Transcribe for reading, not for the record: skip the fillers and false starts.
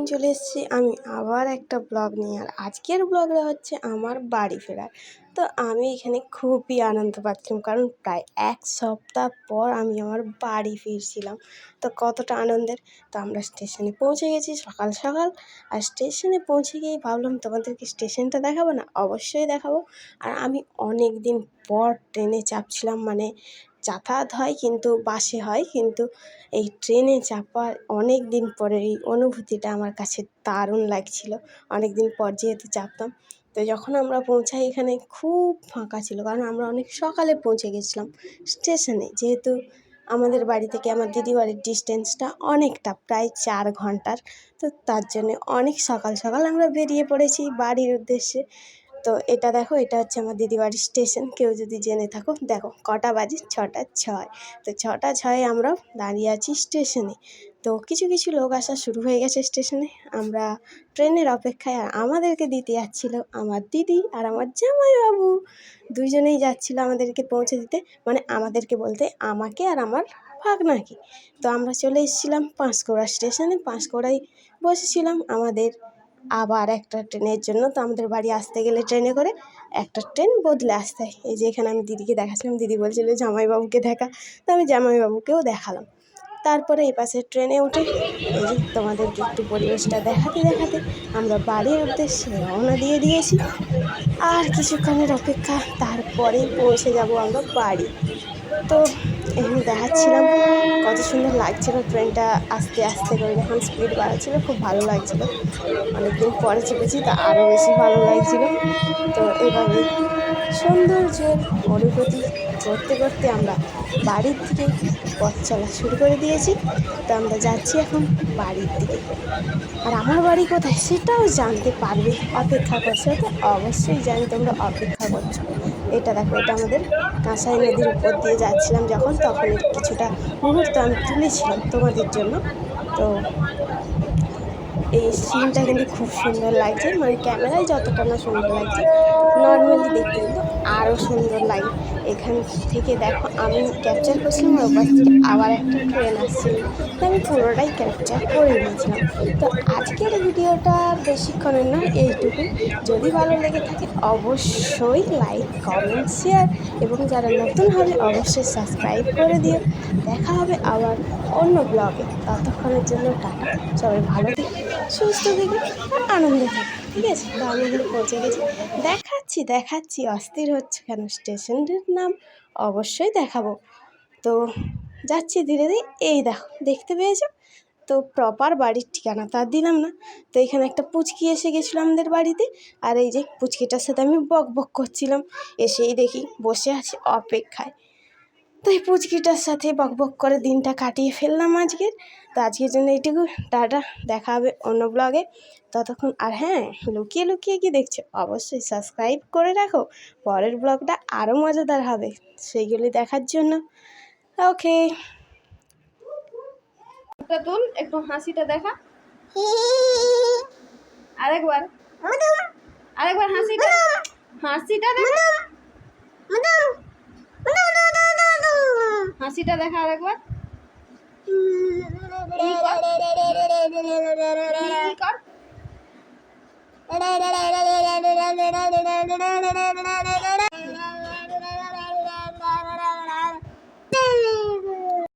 এখন চলে এসেছি আমি আবার একটা ব্লগ নিয়ে। আর আজকের ব্লগটা হচ্ছে আমার বাড়ি ফেরার। তো আমি এখানে খুবই আনন্দ পাচ্ছিলাম, কারণ প্রায় 1 সপ্তাহ পর আমি আমার বাড়ি ফিরছিলাম। তো কতটা আনন্দের! তো আমরা স্টেশনে পৌঁছে গেছি সকাল সকাল। আর স্টেশনে পৌঁছে গিয়েই ভাবলাম তোমাদেরকে স্টেশনটা দেখাবো না, অবশ্যই দেখাবো। আর আমি অনেক দিন পর ট্রেনে চাপছিলাম, মানে যাতায়াত হয় কিন্তু বাসে হয়, কিন্তু এই ট্রেনে চাপার অনেক দিন পরের এই অনুভূতিটা আমার কাছে দারুণ লাগছিল। অনেক দিন পর যেহেতু চাপতাম, তো যখন আমরা পৌঁছাই এখানে খুব ফাঁকা ছিল, কারণ আমরা অনেক সকালে পৌঁছে গেছিলাম স্টেশনে। যেহেতু আমাদের বাড়ি থেকে আমার দিদি বাড়ির ডিস্টেন্সটা অনেকটা, প্রায় 4 ঘন্টার। তো তার জন্যে অনেক সকাল সকাল আমরা বেরিয়ে পড়েছি বাড়ির উদ্দেশ্যে। তো এটা দেখো, এটা হচ্ছে আমার দিদি বাড়ির স্টেশন। কেউ যদি জেনে থাকো, দেখো কটা বাজে, 6টা 6। তো 6টা 6 আমরা দাঁড়িয়ে আছি স্টেশনে। তো কিছু কিছু লোক আসা শুরু হয়ে গেছে স্টেশনে। আমরা ট্রেনের অপেক্ষায়। আর আমাদেরকে দিতে যাচ্ছিল আমার দিদি আর আমার জামাইবাবু, দুইজনেই যাচ্ছিল আমাদেরকে পৌঁছে দিতে। মানে আমাদেরকে বলতে আমাকে আর আমার ভাগনাকে। তো আমরা চলে এসেছিলাম পাঁশকুড়া স্টেশনে। পাঁশকুড়ায় বসেছিলাম আমাদের আবার একটা ট্রেনের জন্য। তো আমাদের বাড়ি আসতে গেলে ট্রেনে করে একটা ট্রেন বদলে আসতে হয়। এই যে এখানে আমি দিদিকে দেখাচ্ছিলাম, দিদি বলছিল জামাইবাবুকে দেখা। তো আমি জামাইবাবুকেও দেখালাম। তারপরে এই পাশের ট্রেনে উঠে এই যে তোমাদেরকে একটু পরিবেশটা দেখাতে দেখাতে আমরা বাড়ির উদ্দেশ্যে রওনা দিয়ে দিয়েছি। আর কিছুক্ষণের অপেক্ষা, তারপরেই পৌঁছে যাব আমরা বাড়ি। তো এখানে দেখাচ্ছিলাম কত সুন্দর লাগছিল ট্রেনটা আস্তে আস্তে করে যখন স্পিড বাড়াচ্ছিল, খুব ভালো লাগছিল। অনেকদিন পরে চেপেছি, তা আরও বেশি ভালো লাগছিল। তো এভাবেই সৌন্দর্যের অনুভূতি করতে করতে আমরা বাড়ির দিকে পথ চলা শুরু করে দিয়েছি। তো আমরা যাচ্ছি এখন বাড়ির দিকে। আর আমার বাড়ি কোথায় সেটাও জানতে পারবে, অপেক্ষা করছো তো? অবশ্যই জানি তোমরা অপেক্ষা করছো। এটা দেখো, এটা আমাদের কাঁসাই নদীর উপর দিয়ে যাচ্ছিলাম যখন, তখনের কিছুটা মুহূর্ত আমি তুলেছিলাম তোমাদের জন্য। তো এই সিনটা কিন্তু খুব সুন্দর লাগছে, মানে ক্যামেরায় যতটা না সুন্দর লাগছে, নর্মালি দেখতে কিন্তু আরও সুন্দর লাগে। এখান থেকে দেখো আমি ক্যাপচার করছিলাম, আর ওপাশ থেকে আবার একটা ট্রেন আসছিল, তো আমি পুরোটাই ক্যাপচার করে নিয়েছিলাম। তো আজকের ভিডিওটা বেশিক্ষণের নয়, এইটুকুই। যদি ভালো লেগে থাকে অবশ্যই লাইক, কমেন্ট, শেয়ার, এবং যারা নতুন হবে অবশ্যই সাবস্ক্রাইব করে দিও। দেখা হবে আবার অন্য ব্লগে। ততক্ষণের জন্য টাটা। সবাই ভালো থেকো, সুস্থ থেকো, আর আনন্দে থেকো, ঠিক আছে? তো আমি এখানে পৌঁছে গেছি। দেখাচ্ছি অস্থির হচ্ছে কেন? স্টেশনের নাম অবশ্যই দেখাবো। তো যাচ্ছি ধীরে ধীরে। এই দেখো, দেখতে পেয়েছো তো? প্রপার বাড়ির ঠিকানা তো আর দিলাম না। তো এখানে একটা পুচকি এসে গেছিলো আমাদের বাড়িতে। আর এই যে পুচকিটার সাথে আমি বক বক করছিলাম, এসেই দেখি বসে আছে অপেক্ষায়। তো এই পুচকিটার সাথে বকবক করে দিনটা কাটিয়ে ফেললাম আজকের। তো আজকের জন্য এইটুকু, টাটা। দেখা হবে অন্য ব্লগে। ততক্ষণ, আর হ্যাঁ, লুকিয়ে লুকিয়ে কি দেখছো? অবশ্যই সাবস্ক্রাইব করে রাখো, পরের ব্লগটা আরও মজাদার হবে সেইগুলি দেখার জন্য। ওকে, তুল একটু হাসিটা দেখা, আরেকবার আরেকবার হাসিটা দেখা, হাসিটা দেখা আরেকবার। কর